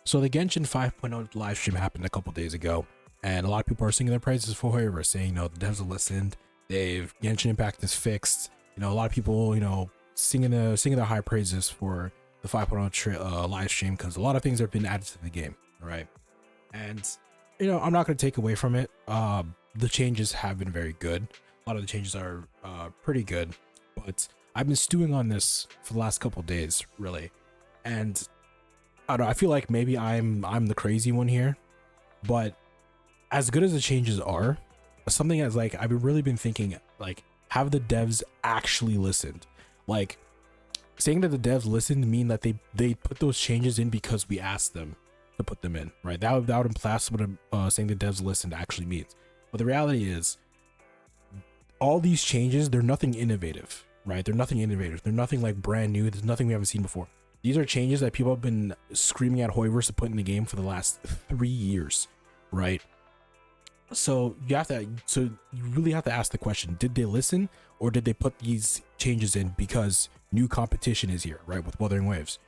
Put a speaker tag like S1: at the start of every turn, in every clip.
S1: So the Genshin 5.0 live stream happened a couple days ago, and a lot of people are singing their praises for However, saying, the devs have listened, they've Genshin Impact is fixed. A lot of people, singing their high praises for the 5.0 live stream because a lot of things have been added to the game, right? And I'm not going to take away from it. The changes have been very good. A lot of the changes are pretty good, but I've been stewing on this for the last couple days, really, and I don't know, I feel like maybe I'm the crazy one here, but as good as the changes are, something as like I've really been thinking, like, have the devs actually listened? Like, saying that the devs listened mean that they put those changes in because we asked them to put them in, right? That would imply what saying the devs listened actually means. But the reality is, all these changes, they're nothing innovative, right? They're nothing innovative. They're nothing like brand new. There's nothing we haven't seen before. These are changes that people have been screaming at Hoiverse to put in the game for the last 3 years, right? So you really have to ask the question: did they listen, or did they put these changes in because new competition is here, right? With Wuthering Waves,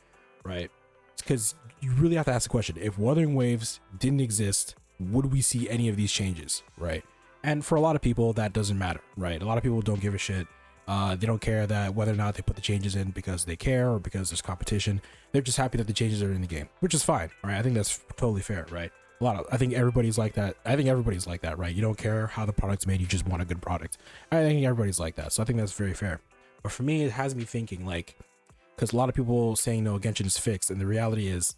S1: right? Because you really have to ask the question: if Wuthering Waves didn't exist, would we see any of these changes, right? And for a lot of people, that doesn't matter, right? A lot of people don't give a shit. They don't care that whether or not they put the changes in because they care or because there's competition. They're just happy that the changes are in the game, which is fine, right? I think that's totally fair, right? I think everybody's like that. I think everybody's like that, right? You don't care how the product's made, you just want a good product. I think everybody's like that, so I think that's very fair. But for me, it has me thinking, like, because a lot of people saying no, Genshin is fixed, and the reality is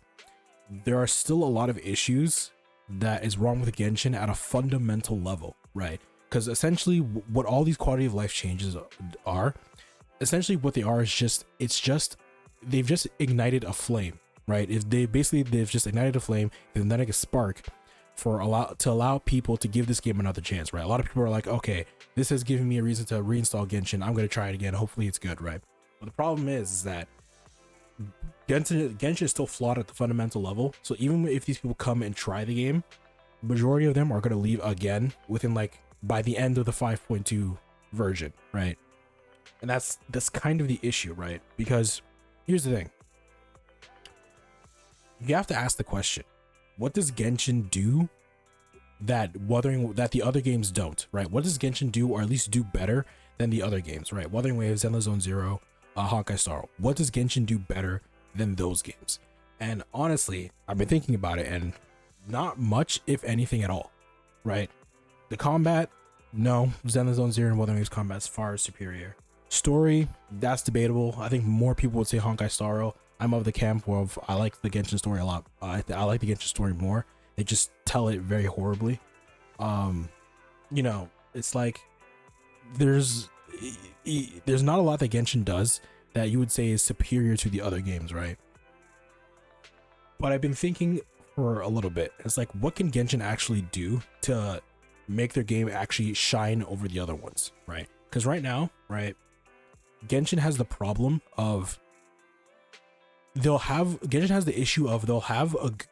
S1: there are still a lot of issues that is wrong with Genshin at a fundamental level, right? Because essentially what all these quality of life changes are, essentially what they are is they've just ignited a flame, right? They've just ignited a flame and then like a spark to allow people to give this game another chance, right? A lot of people are like, okay, this has given me a reason to reinstall Genshin. I'm going to try it again. Hopefully it's good, right? But the problem is that Genshin is still flawed at the fundamental level. So even if these people come and try the game, majority of them are going to leave again within by the end of the 5.2 version, right? And that's kind of the issue, right? Because here's the thing. You have to ask the question, what does Genshin do that the other games don't, right? What does Genshin do, or at least do better than the other games, right? Wuthering Waves, Zenless Zone Zero, Honkai Star. What does Genshin do better than those games? And honestly, I've been thinking about it, and not much, if anything at all, right? The combat, no. Zenless Zone Zero and Wuthering Waves combat is far superior. Story, that's debatable. I think more people would say Honkai Star Rail. I'm of the camp of I like the Genshin story a lot. I like the Genshin story more. They just tell it very horribly. It's like there's not a lot that Genshin does that you would say is superior to the other games, right? But I've been thinking for a little bit. It's like, what can Genshin actually do to make their game actually shine over the other ones, right? Because right now, right, Genshin has the problem of Genshin has the issue of they'll have the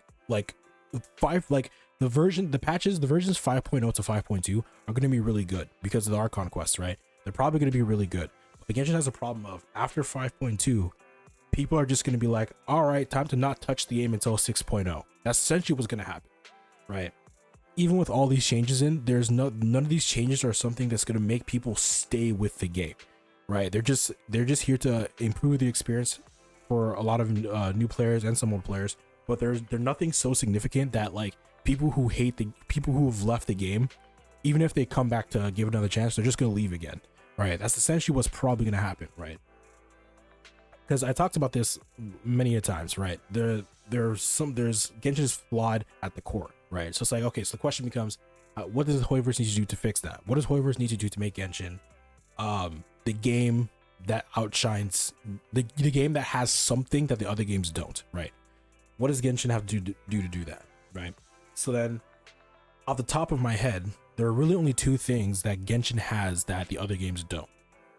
S1: versions 5.0 to 5.2 are going to be really good because of the Archon quests, right? They're probably going to be really good. But Genshin has a problem of after 5.2, people are just going to be like, all right, time to not touch the game until 6.0. That's essentially what's going to happen, right? Even with all these changes in, none of these changes are something that's going to make people stay with the game, right? They're just here to improve the experience for a lot of new players and some old players, but they're nothing so significant that like people who have left the game, even if they come back to give it another chance, they're just going to leave again, right? That's essentially what's probably going to happen, right? Because I talked about this many a times, right? There's Genshin is flawed at the core, right? So it's like, okay, so the question becomes, what does Hoiverse need to do to fix that? What does Hoiverse need to do to make Genshin the game that outshines the game that has something that the other games don't, right? What does Genshin have to do that, right? So then, off the top of my head, there are really only two things that Genshin has that the other games don't,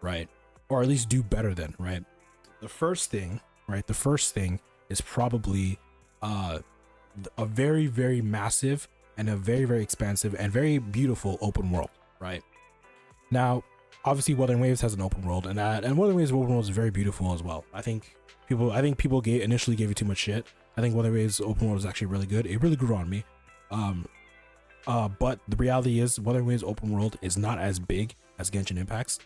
S1: right? Or at least do better than, right? The first thing is probably a very, very massive and a very, very expansive and very beautiful open world, right? Now, obviously, Wuthering Waves has an open world, and Wuthering Waves open world is very beautiful as well. I think people initially gave it too much shit. I think Weather Waves open world is actually really good. It really grew on me. But the reality is Weather Waves open world is not as big as Genshin Impact's.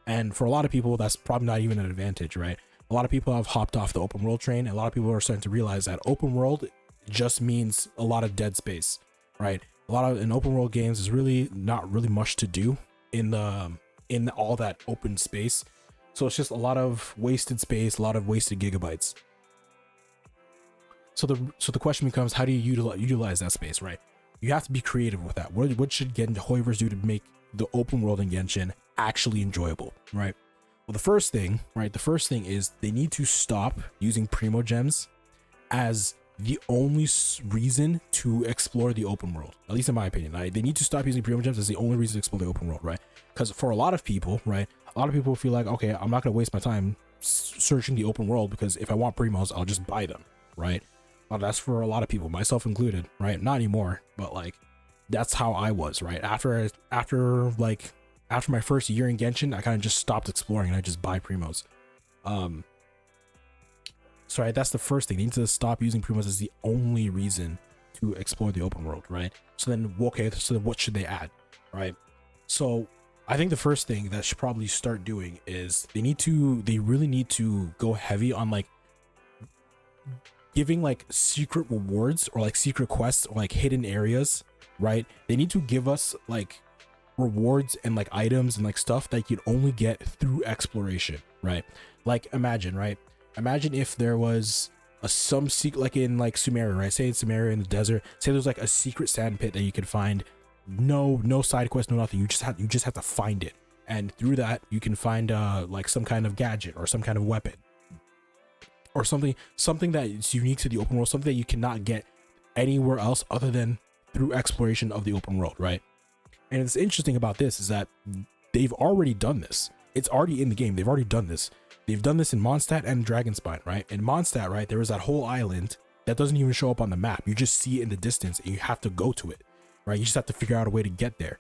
S1: And for a lot of people, that's probably not even an advantage, right? A lot of people have hopped off the open world train. And a lot of people are starting to realize that open world just means a lot of dead space, right? A lot of in open world games is really not really much to do in all that open space. So it's just a lot of wasted space, a lot of wasted gigabytes. So the question becomes, how do you utilize that space, right? You have to be creative with that. What should Hoyoverse do to make the open world in Genshin actually enjoyable, right? Well, the first thing is they need to stop using Primo Gems as the only reason to explore the open world, at least in my opinion. Right? They need to stop using Primo Gems as the only reason to explore the open world, right? Because for a lot of people, right, a lot of people feel like, okay, I'm not going to waste my time searching the open world because if I want Primos, I'll just buy them, right? Well, that's for a lot of people, myself included, right? Not anymore, but like that's how I was, right? After my first year in Genshin, I kind of just stopped exploring and I just buy Primos. So right, that's the first thing. They need to stop using Primos as the only reason to explore the open world, right? So then, okay, so then what should they add, right? So I think the first thing that should probably start doing is they really need to go heavy on like giving like secret rewards or like secret quests or like hidden areas, right? They need to give us like rewards and like items and like stuff that you can only get through exploration, right? Like imagine if there was some secret, like in like Sumeria, right? Say in Sumeria in the desert, say there's like a secret sand pit that you could find, no side quest, no nothing. You just have to find it, and through that you can find like some kind of gadget or some kind of weapon or something that is unique to the open world, something that you cannot get anywhere else other than through exploration of the open world, right? And it's interesting about this is that they've already done this. It's already in the game. They've already done this. They've done this in Mondstadt and Dragonspine, right? In Mondstadt, right, there was that whole island that doesn't even show up on the map. You just see it in the distance and you have to go to it, right? You just have to figure out a way to get there,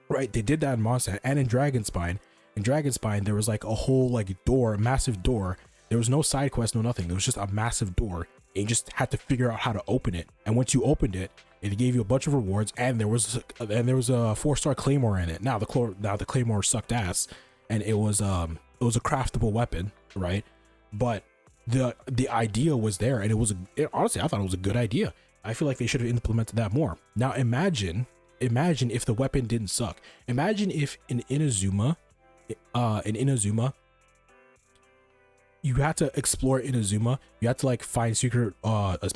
S1: right? They did that in Mondstadt and in Dragonspine. In Dragonspine, there was like a whole like door, a massive door. There was no side quest, no nothing. There was just a massive door and you just had to figure out how to open it. And once you opened it, it gave you a bunch of rewards and there was a 4-star claymore in it. Now the claymore sucked ass and it was a craftable weapon, right? But the idea was there and honestly, I thought it was a good idea. I feel like they should have implemented that more. Now imagine if the weapon didn't suck. Imagine if in Inazuma, you had to explore Inazuma. You had to like find secret,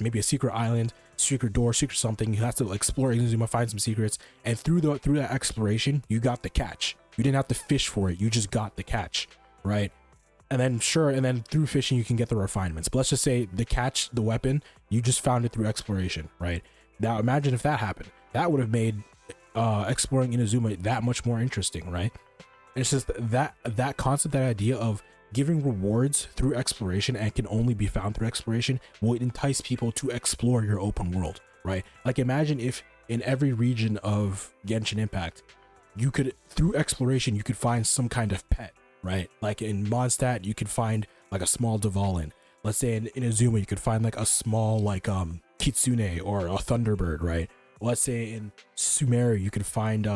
S1: maybe a secret island, secret door, secret something. You have to explore Inazuma, find some secrets, and through that exploration, you got the catch. You didn't have to fish for it. You just got the catch, right? And then through fishing, you can get the refinements. But let's just say the catch, the weapon, you just found it through exploration, right? Now imagine if that happened. That would have made exploring Inazuma that much more interesting, right? And it's just that concept, that idea of giving rewards through exploration and can only be found through exploration will entice people to explore your open world, right? Like imagine if in every region of Genshin Impact, you could, through exploration, you could find some kind of pet, right? Like in Mondstadt, you could find like a small Dvalin. Let's say in Inazuma, you could find like a small like Kitsune or a Thunderbird, right? Let's say in Sumeria, you could find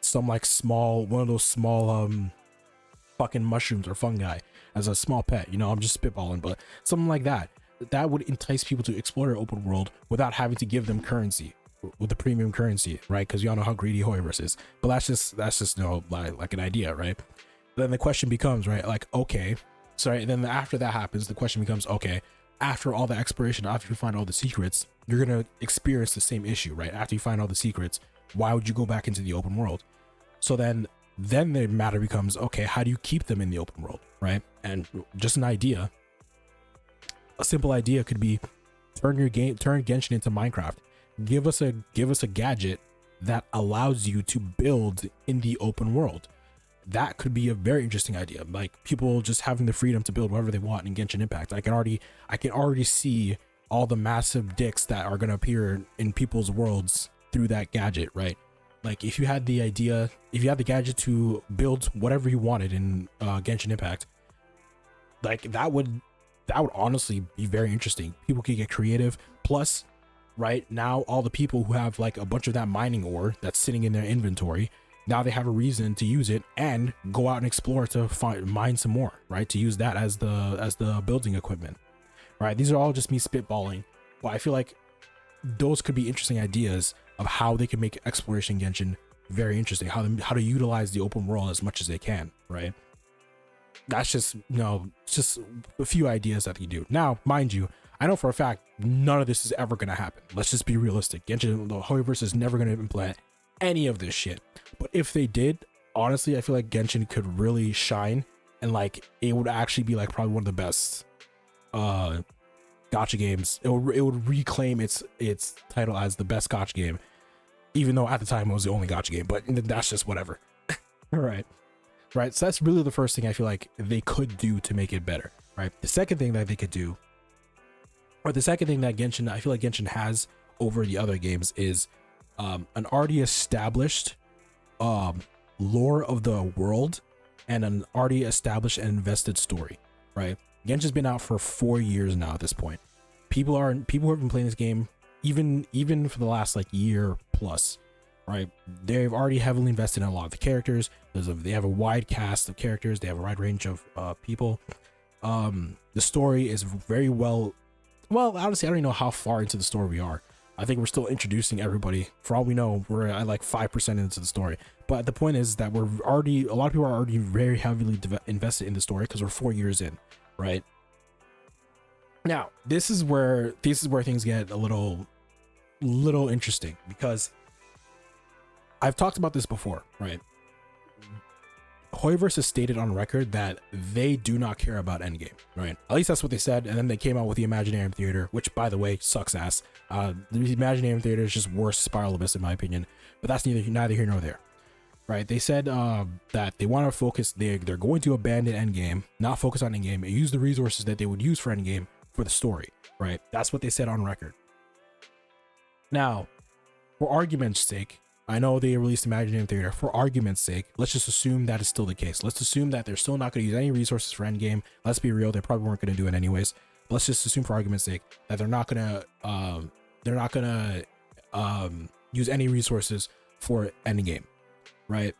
S1: some like one of those small fucking mushrooms or fungi as a small pet. You know, I'm just spitballing, but something like that would entice people to explore your open world without having to give them currency, with the premium currency, right? Because y'all know how greedy Hoyoverse is. But that's just like an idea, right? Then the question becomes, right, like, okay, sorry, then after that happens, the question becomes, okay, after all the exploration, after you find all the secrets, you're gonna experience the same issue, right? After you find all the secrets, why would you go back into the open world? So then the matter becomes, okay, how do you keep them in the open world, right? And just a simple idea could be turn Genshin into Minecraft. Give us a gadget that allows you to build in the open world. That could be a very interesting idea. Like people just having the freedom to build whatever they want in Genshin Impact. I can already see all the massive dicks that are going to appear in people's worlds through that gadget, right? Like if you had the gadget to build whatever you wanted in Genshin Impact, like that would that would honestly be very interesting. People could get creative. Plus, right now, all the people who have like a bunch of that mining ore that's sitting in their inventory, now they have a reason to use it and go out and explore to mine some more, right? To use that as the building equipment, right? These are all just me spitballing, but I feel like those could be interesting ideas of how they can make exploration Genshin very interesting, how to utilize the open world as much as they can, right? That's just, it's just a few ideas that they do. Now, mind you, I know for a fact none of this is ever going to happen. Let's just be realistic. Genshin, the Hoyoverse is never going to implement any of this shit. But if they did, honestly, I feel like Genshin could really shine, and like it would actually be like probably one of the best gacha games. It would reclaim its title as the best gacha game, even though at the time it was the only gacha game. But that's just whatever. All right. Right, so that's really the first thing I feel like they could do to make it better, right? The second thing that they could do, or the second thing that Genshin, I feel like Genshin has over the other games, is an already established lore of the world and an already established and invested story, right? Genshin's been out for 4 years now at this point. People who have been playing this game even for the last like year plus, right? They've already heavily invested in a lot of the characters. They have a wide cast of characters. They have a wide range of people. The story is very well, honestly, I don't even know how far into the story we are. I think we're still introducing everybody. For all we know, we're at like 5% into the story. But the point is that a lot of people are already very heavily invested in the story because we're 4 years in, right? Now, this is where things get a little interesting, because I've talked about this before, right? Hoyoverse has stated on record that they do not care about endgame, right? At least that's what they said, and then they came out with the Imaginarium Theater, which, by the way, sucks ass. The Imaginarium Theater is just worse Spiral Abyss in my opinion, but that's neither here nor there, right? They said that they want to focus, they're going to abandon endgame, not focus on endgame, and use the resources that they would use for endgame for the story, right? That's what they said on record. Now, for argument's sake, I know they released Imaginarium Theater. For argument's sake, let's just assume that is still the case. Let's assume that they're still not going to use any resources for endgame. Let's be real, they probably weren't going to do it anyways. But let's just assume, for argument's sake, that they're not going to use any resources for endgame, right?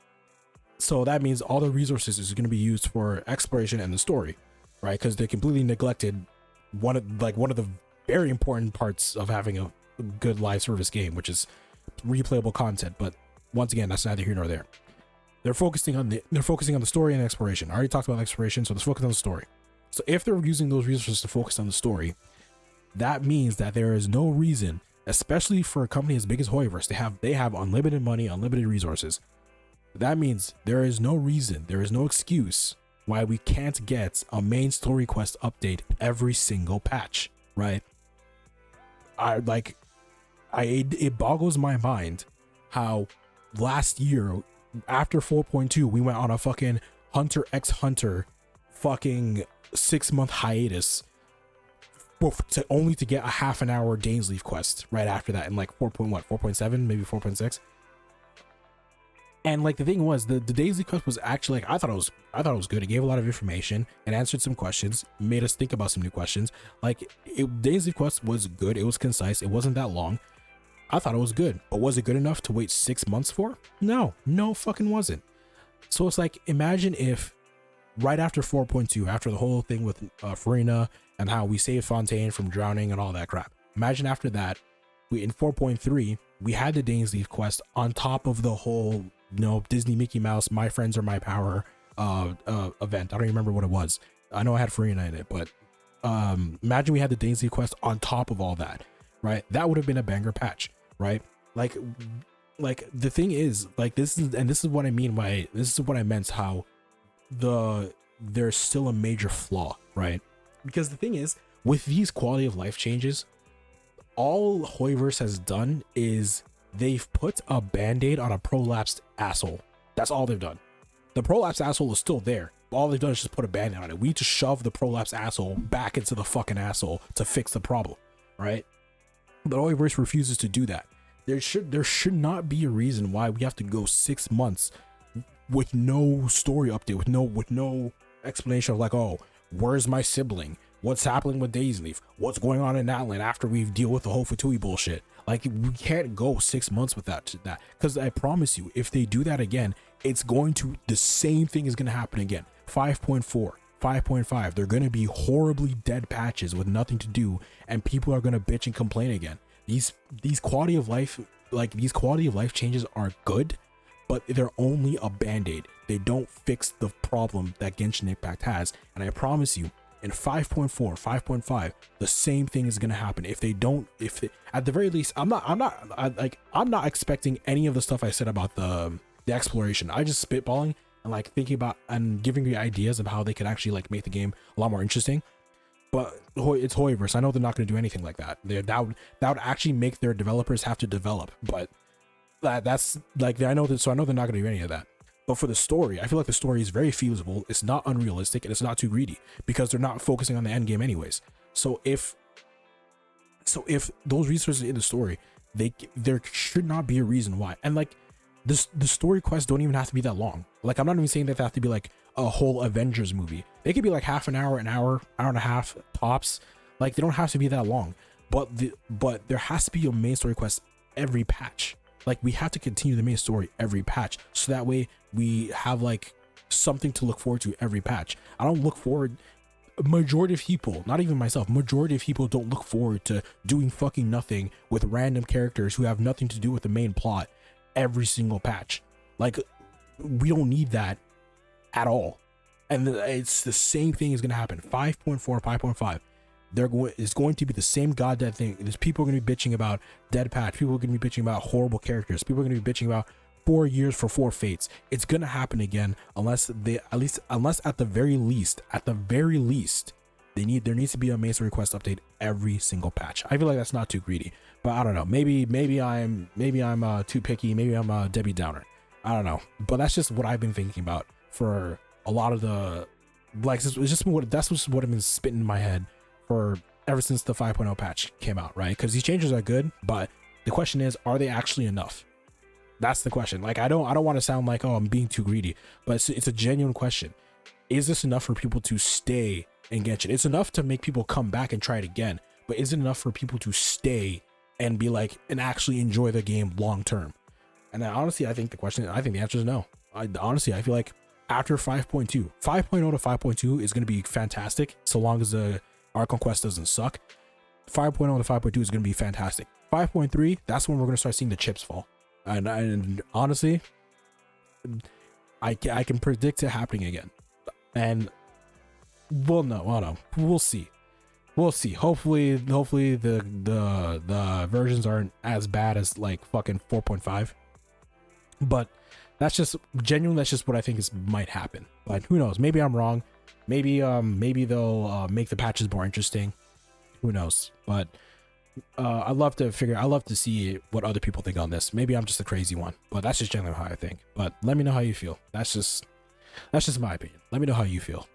S1: So that means all the resources is going to be used for exploration and the story, right? Because they completely neglected one of the very important parts of having a good live service game, which is replayable content. But once again, that's neither here nor there. They're focusing on the story and exploration. I already talked about exploration, so let's focus on the story. So if they're using those resources to focus on the story, that means that there is no reason, especially for a company as big as Hoyoverse, they have unlimited money, unlimited resources. That means there is no reason, there is no excuse why we can't get a main story quest update every single patch, right? It boggles my mind how last year after 4.2 we went on a fucking Hunter x Hunter fucking 6-month hiatus only to get a half an hour Dainsleif quest right after that in like 4.7, maybe 4.6. And like the thing was, the Dainsleif quest was actually like, I thought it was good. It gave a lot of information and answered some questions, made us think about some new questions. Like Dainsleif quest was good. It was concise. It wasn't that long. I thought it was good, but was it good enough to wait 6 months for? No fucking wasn't. So it's like, imagine if right after 4.2, after the whole thing with Farina and how we saved Fontaine from drowning and all that crap, imagine after that, in 4.3, we had the Dainsleif quest on top of the whole, Disney Mickey Mouse, My Friends Are My Power event. I don't even remember what it was. I know I had Farina in it, but imagine we had the Dainsleif quest on top of all that, right? That would have been a banger patch, right? Like the thing is, like, this is what I mean by, this is what I meant how there's still a major flaw, right? Because the thing is, with these quality of life changes, all Hoyoverse has done is they've put a band-aid on a prolapsed asshole. That's all they've done. The prolapsed asshole is still there. All they've done is just put a band-aid on it. We need to shove the prolapsed asshole back into the fucking asshole to fix the problem, right? But Hoyoverse refuses to do that. There should not be a reason why we have to go 6 months with no story update, with no explanation of like, oh, where's my sibling? what's happening with Daisy Leaf, what's going on in Natlan after we deal with the whole Fatui bullshit. Like, we can't go 6 months without that, because I promise you, if they do that again, it's going to, the same thing is going to happen again. 5.4, 5.5, they're going to be horribly dead patches with nothing to do, and people are going to bitch and complain again. These quality of life, like, these quality of life changes are good, but they're only a band-aid. They don't fix the problem that Genshin Impact has, and I promise you, in 5.4, 5.5, the same thing is going to happen. If they at the very least, I'm not expecting any of the stuff I said about the exploration. I just spitballing and like thinking about and giving you ideas of how they could actually like make the game a lot more interesting. But it's Hoyoverse. I know they're not going to do anything like that. That would actually make their developers have to develop. But that's like, I know they're not going to do any of that. But for the story, I feel like the story is very feasible. It's not unrealistic, and it's not too greedy, because they're not focusing on the end game anyways. So if those resources in the story, there should not be a reason why. And like the story quests don't even have to be that long. Like, I'm not even saying that they have to be like a whole Avengers movie. They could be like half an hour, hour and a half tops. Like, they don't have to be that long. But there has to be a main story quest every patch. Like, we have to continue the main story every patch, so that way we have like something to look forward to every patch. I don't look forward, majority of people, not even myself, majority of people don't look forward to doing fucking nothing with random characters who have nothing to do with the main plot every single patch. Like, we don't need that at all. And it's the same thing is going to happen. 5.4, 5.5. It's going to be the same goddamn thing. There's people are going to be bitching about dead patch. People are going to be bitching about horrible characters. People are going to be bitching about 4 years for 4 fates. It's going to happen again unless at the very least, there needs to be a main story quest update every single patch. I feel like that's not too greedy, but I don't know. Maybe I'm too picky. Maybe I'm a Debbie Downer. I don't know, but that's just what I've been thinking about for a lot of the, like, it's just what I've been spitting in my head for ever since the 5.0 patch came out, right? Because these changes are good, but the question is, are they actually enough? That's the question. Like, I don't want to sound like, oh, I'm being too greedy, but it's a genuine question. Is this enough for people to stay in Genshin? It's enough to make people come back and try it again, but is it enough for people to stay and be like, and actually enjoy the game long term? And honestly, I think the answer is no. I feel like after 5.2 to 5.2 is going to be fantastic, so long as the Art Conquest doesn't suck. 5.0 to 5.2 is going to be fantastic. 5.3, that's when we're going to start seeing the chips fall. And honestly, I can predict it happening again. And well, no, we'll see. Hopefully the versions aren't as bad as like fucking 4.5. But that's just what I think might happen. But who knows? Maybe I'm wrong. Maybe they'll make the patches more interesting. Who knows? But I'd love to see what other people think on this. Maybe I'm just a crazy one, but that's just generally how I think. But let me know how you feel. That's just my opinion. Let me know how you feel.